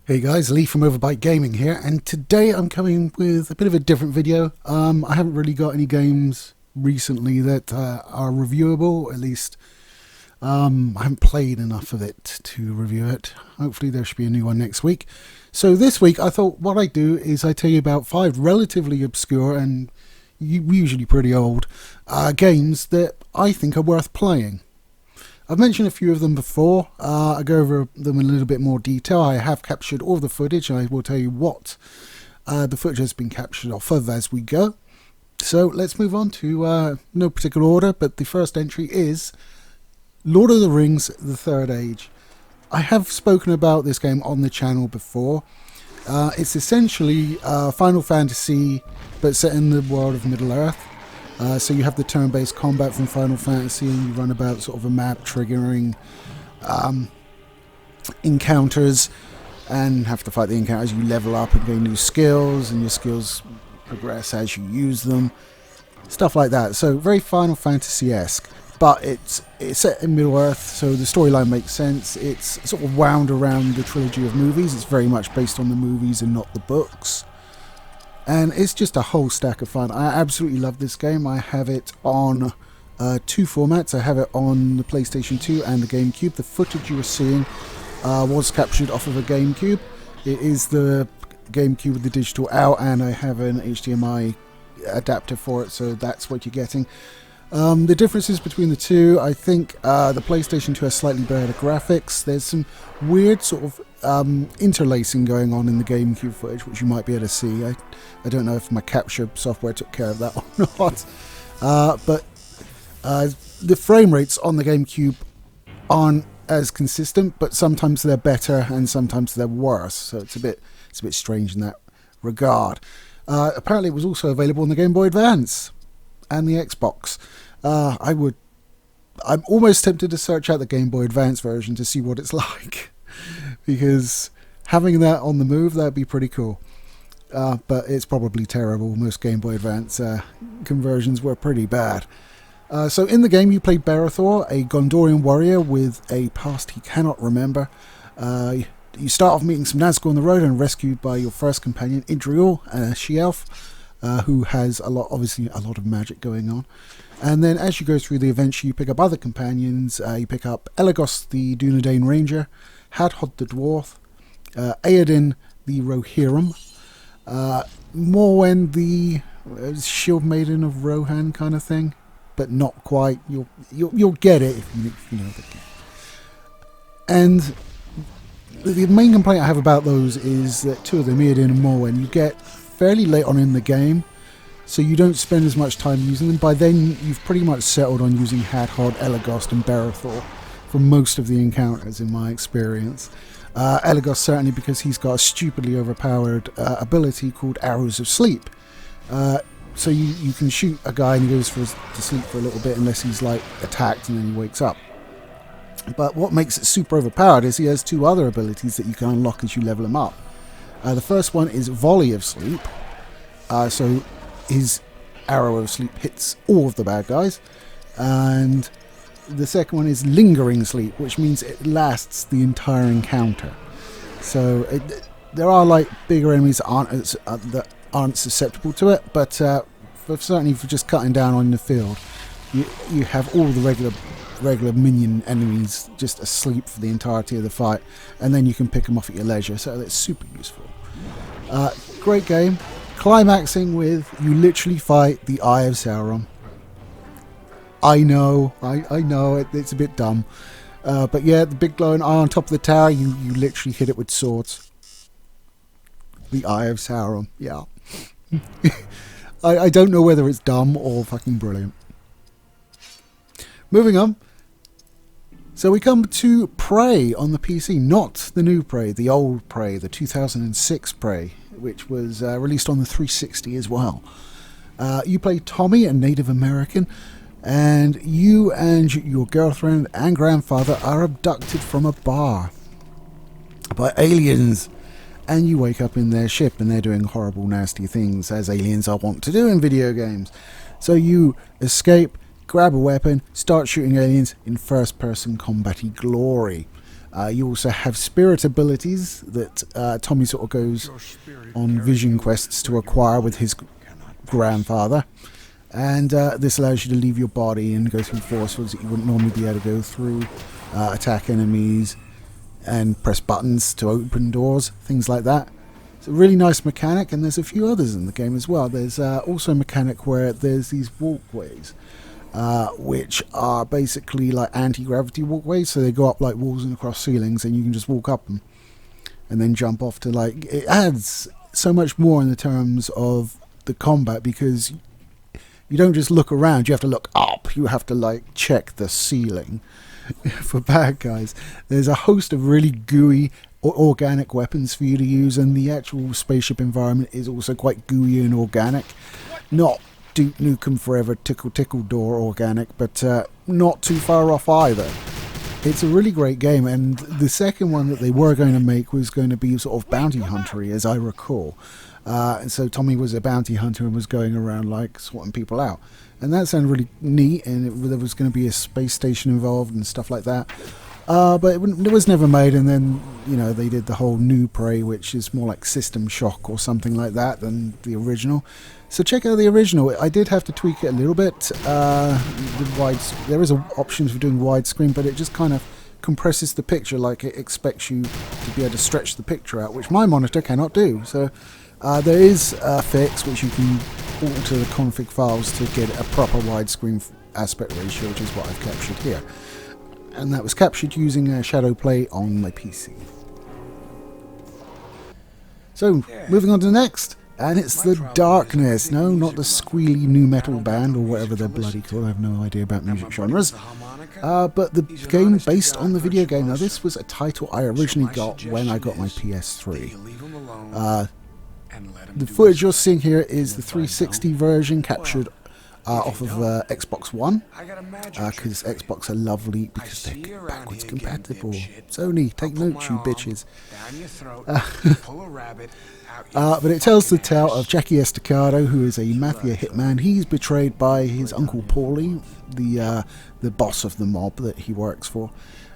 Hey guys, Lee from Overbite Gaming here, and today I'm coming with a bit of a different video. I haven't really got any games recently that are reviewable, at least I haven't played enough of it to review it. Hopefully there should be a new one next week. So this week I thought what I'd do is I tell you about 5 relatively obscure and usually pretty old games that I think are worth playing. I've mentioned a few of them before. I go over them in a little bit more detail. I have captured all of the footage, and I will tell you what the footage has been captured off of as we go. So let's move on to no particular order, but the first entry is Lord of the Rings: The Third Age. I have spoken about this game on the channel before. It's essentially Final Fantasy, but set in the world of Middle-earth. So you have the turn-based combat from Final Fantasy, and you run about sort of a map triggering encounters and have to fight the encounters. You level up and gain new skills, and your skills progress as you use them. Stuff like that. So very Final Fantasy-esque, but it's set in Middle-earth, so the storyline makes sense. It's sort of wound around the trilogy of movies. It's very much based on the movies and not the books. And it's just a whole stack of fun. I absolutely love this game. I have it on 2 formats. I have it on the PlayStation 2 and the GameCube. The footage you are seeing was captured off of a GameCube. It is the GameCube with the digital out, and I have an HDMI adapter for it, so that's what you're getting. The differences between the two, I think the PlayStation 2 has slightly better graphics. There's some weird sort of interlacing going on in the GameCube footage, which you might be able to see. I don't know if my capture software took care of that or not. But the frame rates on the GameCube aren't as consistent, but sometimes they're better and sometimes they're worse. So it's a bit strange in that regard. Apparently, it was also available on the Game Boy Advance and the Xbox. I'm almost tempted to search out the Game Boy Advance version to see what it's like, because having that on the move, that'd be pretty cool. But it's probably terrible. Most Game Boy Advance conversions were pretty bad. So in the game, you play Berethor, a Gondorian warrior with a past he cannot remember. You start off meeting some Nazgûl on the road and rescued by your first companion, Idriel, a she-elf, who has obviously a lot of magic going on. And then as you go through the adventure, you pick up other companions. You pick up Elagos, the Dunedain Ranger, Hadhod the Dwarf, Aodin the Rohirrim, Morwen the Shield Maiden of Rohan kind of thing, but not quite. You'll get it if you know the game. And the main complaint I have about those is that 2 of them, Aodin and Morwen, you get fairly late on in the game, so you don't spend as much time using them. By then, you've pretty much settled on using Hadhod, Elagos, and Berethor for most of the encounters, in my experience. Elagos certainly, because he's got a stupidly overpowered ability called Arrows of Sleep. So you can shoot a guy and he goes to sleep for a little bit unless he's like attacked and then he wakes up. But what makes it super overpowered is he has 2 other abilities that you can unlock as you level him up. The first one is Volley of Sleep. So his Arrow of Sleep hits all of the bad guys. And the second one is Lingering Sleep, which means it lasts the entire encounter. So there are like bigger enemies that aren't susceptible to it, but certainly for just cutting down on the field, you have all the regular minion enemies just asleep for the entirety of the fight, and then you can pick them off at your leisure, so that's super useful. Great game, climaxing with you literally fight the Eye of Sauron. I know, it's a bit dumb, but yeah, the big glowing eye on top of the tower, you literally hit it with swords. The Eye of Sauron, yeah. I don't know whether it's dumb or fucking brilliant. Moving on. So we come to Prey on the PC, not the new Prey, the old Prey, the 2006 Prey, which was released on the 360 as well. You play Tommy, a Native American, and you and your girlfriend and grandfather are abducted from a bar by aliens. And you wake up in their ship and they're doing horrible, nasty things, as aliens are wont to do in video games. So you escape, grab a weapon, start shooting aliens in first-person combat-y glory. You also have spirit abilities that Tommy sort of goes on vision quests to acquire with his grandfather. And this allows you to leave your body and go through force fields that you wouldn't normally be able to go through, attack enemies, and press buttons to open doors, things like that. It's a really nice mechanic, and there's a few others in the game as well. There's also a mechanic where there's these walkways, which are basically like anti-gravity walkways, so they go up like walls and across ceilings, and you can just walk up them and then jump off to like... It adds so much more in the terms of the combat, because you don't just look around, you have to look up, you have to like check the ceiling for bad guys. There's a host of really gooey organic weapons for you to use, and the actual spaceship environment is also quite gooey and organic. Not Duke Nukem Forever Tickle Tickle Door organic, but not too far off either. It's a really great game, and the second one that they were going to make was going to be sort of bounty huntery, as I recall. And so Tommy was a bounty hunter and was going around like swatting people out, and that sounded really neat. And there was going to be a space station involved and stuff like that. But it was never made, and then, you know, they did the whole new Prey, which is more like System Shock or something like that than the original. So check out the original. I did have to tweak it a little bit. There is an option for doing widescreen, but it just kind of compresses the picture like it expects you to be able to stretch the picture out, which my monitor cannot do. So there is a fix which you can alter the config files to get a proper widescreen aspect ratio, which is what I've captured here. And that was captured using Shadowplay on my PC. So, moving on to the next, and it's the Darkness. No, not the squealy new metal band or whatever they're bloody called. I have no idea about music genres. But the game based on the video game. Now, this was a title I originally got when I got my PS3. The footage you're seeing here is the 360 version captured off of Xbox One, because Xbox are lovely because they're backwards compatible. Sony, take note, you bitches. But it tells the tale of Jackie Estacado, who is a mafia hitman. He's betrayed by his uncle Paulie, the boss of the mob that he works for,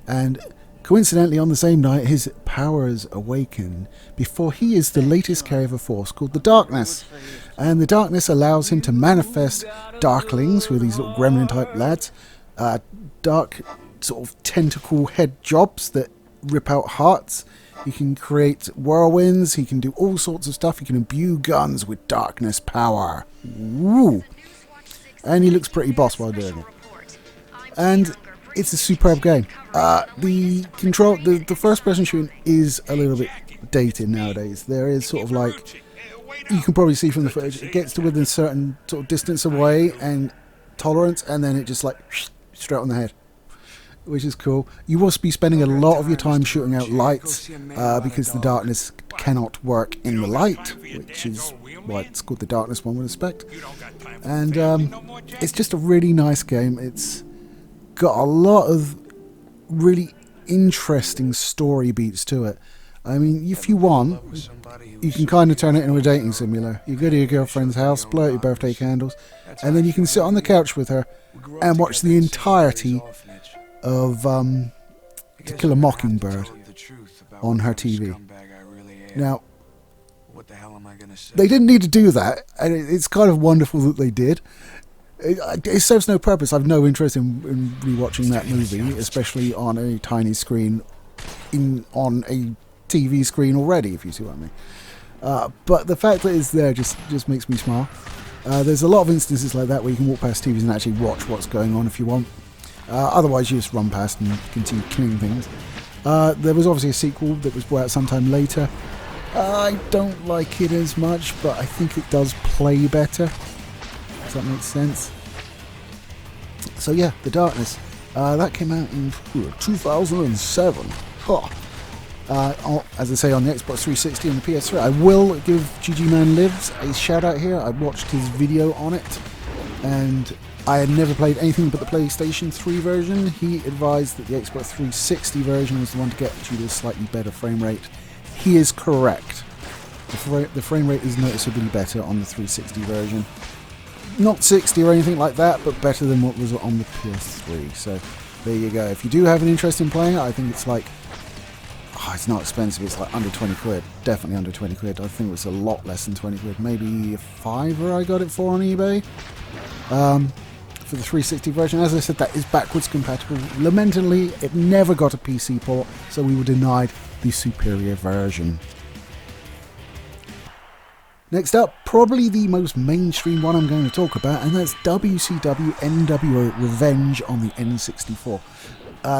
and coincidentally, on the same night, his powers awaken before he is the latest carrier of a force called the Darkness. And the Darkness allows him to manifest Darklings, who are these little gremlin-type lads, dark sort of tentacle head jobs that rip out hearts. He can create whirlwinds, he can do all sorts of stuff, he can imbue guns with Darkness power. Woo! And he looks pretty boss while doing it. And it's a superb game. The first-person shooting is a little bit dated nowadays. There is sort of like, you can probably see from the footage, it gets to within a certain sort of distance away and tolerance, and then it just like straight on the head, which is cool. You will be spending a lot of your time shooting out lights because the Darkness cannot work in the light, which is why it's called the Darkness, one would expect. And it's just a really nice game. It's got a lot of really interesting story beats to it. I mean, if you want, you can kind of turn it into a dating simulator. You go to your girlfriend's house, blow out your birthday candles, and then you can sit on the couch with her and watch the entirety of To Kill a Mockingbird on her TV. Now, they didn't need to do that, and it's kind of wonderful that they did. It serves no purpose. I've no interest in rewatching that movie, especially on a tiny screen, on a TV screen already, if you see what I mean. But the fact that it's there just makes me smile. There's a lot of instances like that where you can walk past TVs and actually watch what's going on if you want. Otherwise, you just run past and continue killing things. There was obviously a sequel that was brought out sometime later. I don't like it as much, but I think it does play better. Does that make sense? So yeah, The Darkness. That came out in 2007. Huh. As I say, on the Xbox 360 and the PS3. I will give GG Man Lives a shout out here. I watched his video on it, and I had never played anything but the PlayStation 3 version. He advised that the Xbox 360 version was the one to get you the slightly better frame rate. He is correct. The frame rate is noticeably better on the 360 version. Not 60 or anything like that, but better than what was on the PS3. So there you go. If you do have an interest in playing it, I think it's like it's not expensive. It's like under 20 quid. Definitely under 20 quid. I think it was a lot less than 20 quid. Maybe a fiver I got it for on eBay. For the 360 version. As I said, that is backwards compatible. Lamentably, it never got a PC port, so we were denied the superior version. Next up, probably the most mainstream one I'm going to talk about, and that's WCW NWO Revenge on the N64.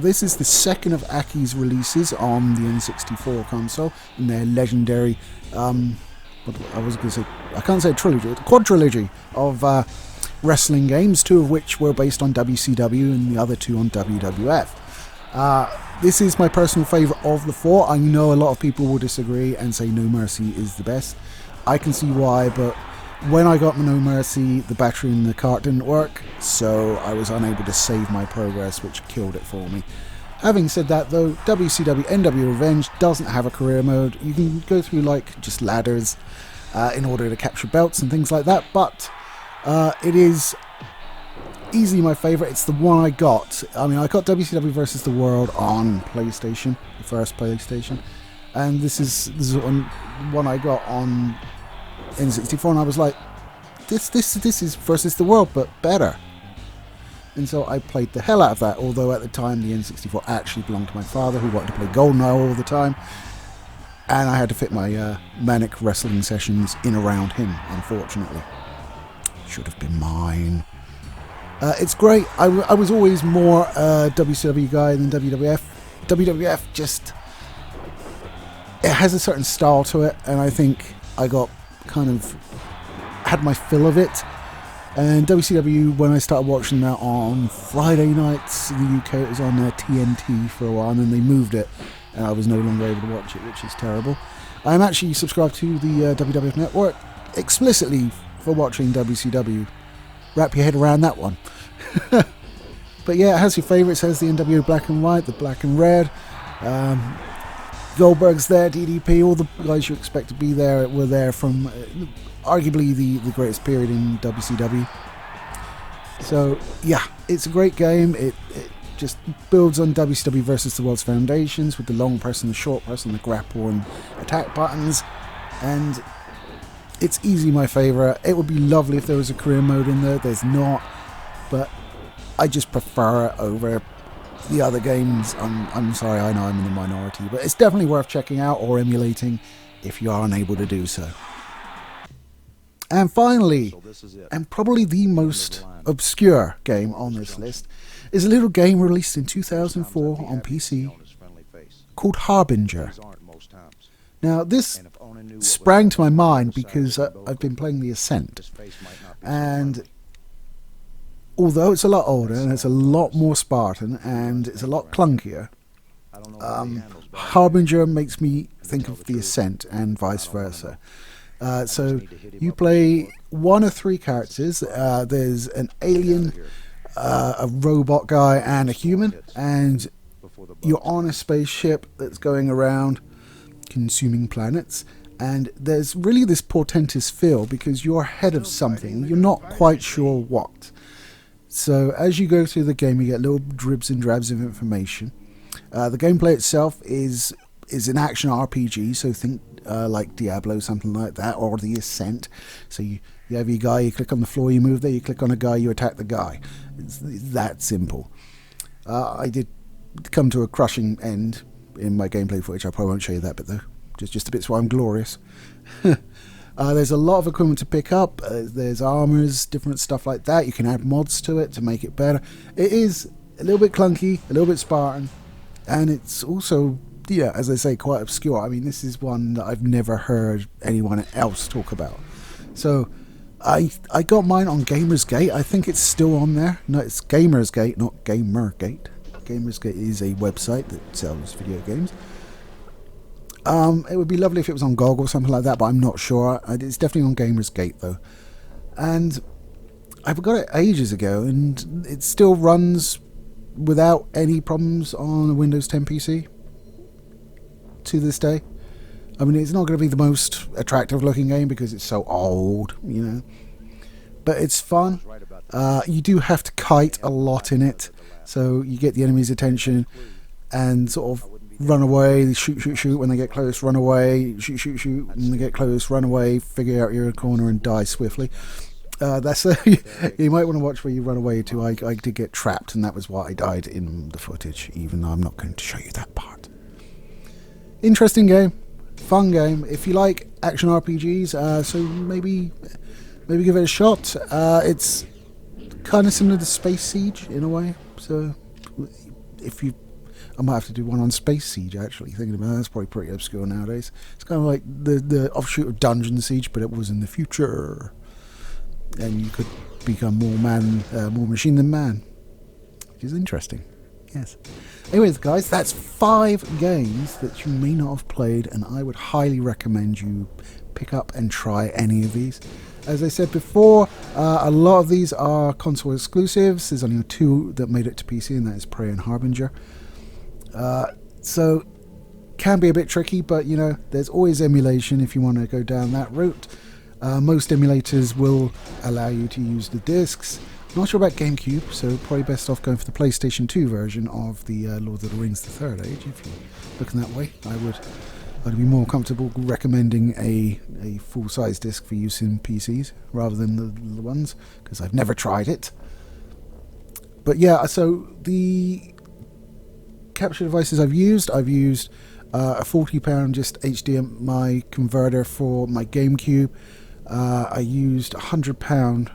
This is the second of Aki's releases on the N64 console in their legendary, I can't say trilogy, a quadrilogy of wrestling games, two of which were based on WCW and the other two on WWF. This is my personal favourite of the four. I know a lot of people will disagree and say No Mercy is the best. I can see why, but when I got No Mercy, the battery in the cart didn't work, so I was unable to save my progress, which killed it for me. Having said that though, WCW NWO Revenge doesn't have a career mode. You can go through like just ladders in order to capture belts and things like that, but it is easily my favourite. It's the one I got. I mean, I got WCW versus the World on PlayStation, the first PlayStation, and this is one I got on N64, and I was like, this is versus the World, but better. And so I played the hell out of that, although at the time the N64 actually belonged to my father, who wanted to play GoldenEye all the time, and I had to fit my manic wrestling sessions in around him, unfortunately. Should have been mine. It's great. I was always more a WCW guy than WWF. WWF just, it has a certain style to it, and I think I got had my fill of it. And WCW, when I started watching that on Friday nights in the UK, it was on TNT for a while, and then they moved it, and I was no longer able to watch it, which is terrible. I'm actually subscribed to the WWF Network explicitly for watching WCW. Wrap your head around that one. But yeah, it has your favourites. It has the NWO Black and White, the Black and Red. Goldberg's there, DDP, all the guys you expect to be there were there from arguably the greatest period in WCW. So yeah, it's a great game. It just builds on WCW versus the World's Foundations with the long press and the short press and the grapple and attack buttons, and it's easily my favourite. It would be lovely if there was a career mode in there. There's not, but I just prefer it over the other games. I'm sorry, I know I'm in the minority, but it's definitely worth checking out or emulating if you are unable to do so. And finally, and probably the most obscure game on this list, is a little game released in 2004 on PC called Harbinger. Now, this sprang to my mind because I've been playing The Ascent, and although it's a lot older and it's a lot more Spartan and it's a lot clunkier, Harbinger makes me think of The Ascent and vice versa. So you play one of three characters. There's an alien, a robot guy, and a human, and you're on a spaceship that's going around consuming planets, and there's really this portentous feel because you're ahead of something. You're not quite sure what. So as you go through the game, you get little dribs and drabs of information. The gameplay itself is an action RPG, so think like Diablo, something like that, or The Ascent. So you have your guy, you click on the floor, you move there, you click on a guy, you attack the guy. It's that simple. I did come to a crushing end in my gameplay footage. I probably won't show you that bit though, just the bits where I'm glorious. There's a lot of equipment to pick up. There's armors, different stuff like that. You can add mods to it to make it better. It is a little bit clunky, a little bit Spartan, and it's also, yeah, as I say, quite obscure. I mean, this is one that I've never heard anyone else talk about. So I got mine on Gamersgate. I think it's still on there. No, it's Gamersgate, not Gamergate. Gamersgate is a website that sells video games. It would be lovely if it was on GOG or something like that, but I'm not sure. It's definitely on Gamersgate though. And I got it ages ago, and it still runs without any problems on a Windows 10 PC to this day. I mean, it's not going to be the most attractive looking game because it's so old, you know, but it's fun. You do have to kite a lot in it, so you get the enemy's attention and sort of run away, shoot, shoot, shoot when they get close, run away, shoot, shoot, shoot when they get close, run away, figure out you're in a corner and die swiftly. That's you might want to watch where you run away to. I did get trapped, and that was why I died in the footage, even though I'm not going to show you that part. Interesting game, fun game. If you like action RPGs, so maybe give it a shot. It's kind of similar to Space Siege in a way. So I might have to do one on Space Siege, actually, thinking about it. That's probably pretty obscure nowadays. It's kind of like the offshoot of Dungeon Siege, but it was in the future. And you could become more machine than man, which is interesting. Yes. Anyways, guys, that's 5 games that you may not have played, and I would highly recommend you pick up and try any of these. As I said before, a lot of these are console exclusives. There's only 2 that made it to PC, and that is Prey and Harbinger. So can be a bit tricky, but you know, there's always emulation if you want to go down that route. Most emulators will allow you to use the discs. I'm not sure about GameCube, so probably best off going for the PlayStation 2 version of the Lord of the Rings: The Third Age. If you're looking that way, I'd be more comfortable recommending a full-size disc for use in PCs rather than the ones, because I've never tried it. But yeah, so the capture devices I've used a £40 just HDMI converter for my GameCube. I used a £100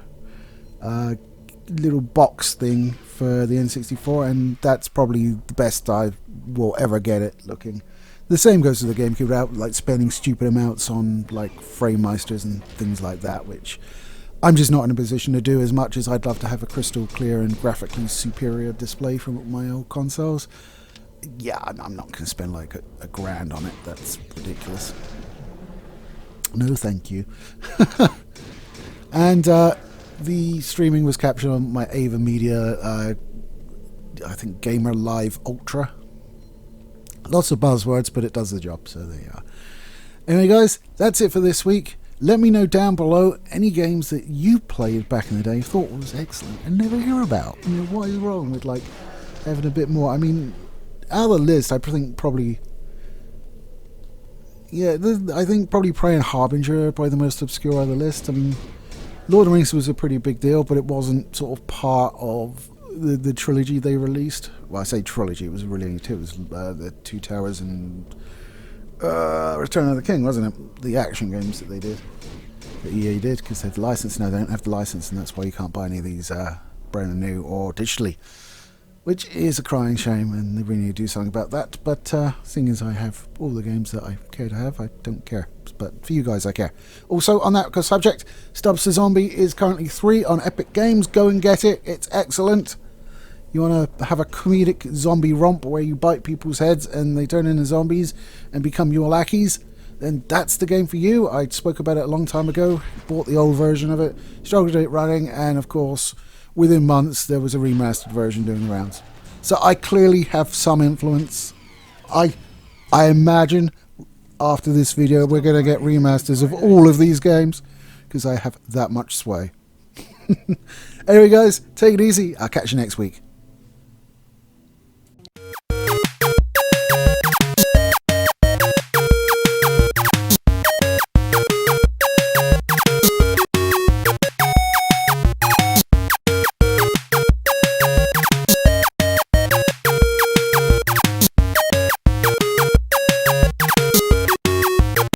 little box thing for the N64, and that's probably the best I will ever get it looking. The same goes to the GameCube, without like spending stupid amounts on like FrameMeisters and things like that, which I'm just not in a position to do, as much as I'd love to have a crystal clear and graphically superior display from my old consoles. Yeah, I'm not going to spend like a grand on it. That's ridiculous. No, thank you. And the streaming was captured on my Ava Media, I think Gamer Live Ultra. Lots of buzzwords, but it does the job, so there you are. Anyway, guys, that's it for this week. Let me know down below any games that you played back in the day, thought was excellent, and never hear about. You know, what is wrong with like having a bit more? I mean, out of the list, I think probably, yeah, I think probably Prey and Harbinger are probably the most obscure of the list. I mean, Lord of the Rings was a pretty big deal, but it wasn't sort of part of the trilogy they released. Well, I say trilogy, it was really only 2. It was the Two Towers and Return of the King, wasn't it? The action games that they did, that EA did, because they had the license. Now they don't have the license, and that's why you can't buy any of these brand new or digitally, which is a crying shame, and they really need to do something about that. But seeing as I have all the games that I care to have, I don't care. But for you guys, I care. Also, on that subject, Stubbs the Zombie is currently 3 on Epic Games. Go and get it. It's excellent. You want to have a comedic zombie romp where you bite people's heads and they turn into zombies and become your lackeys, then that's the game for you. I spoke about it a long time ago. Bought the old version of it. Struggled to get it running. And, of course, within months, there was a remastered version doing the rounds. So I clearly have some influence. I imagine after this video we're going to get remasters of all of these games, because I have that much sway. Anyway, guys, take it easy. I'll catch you next week.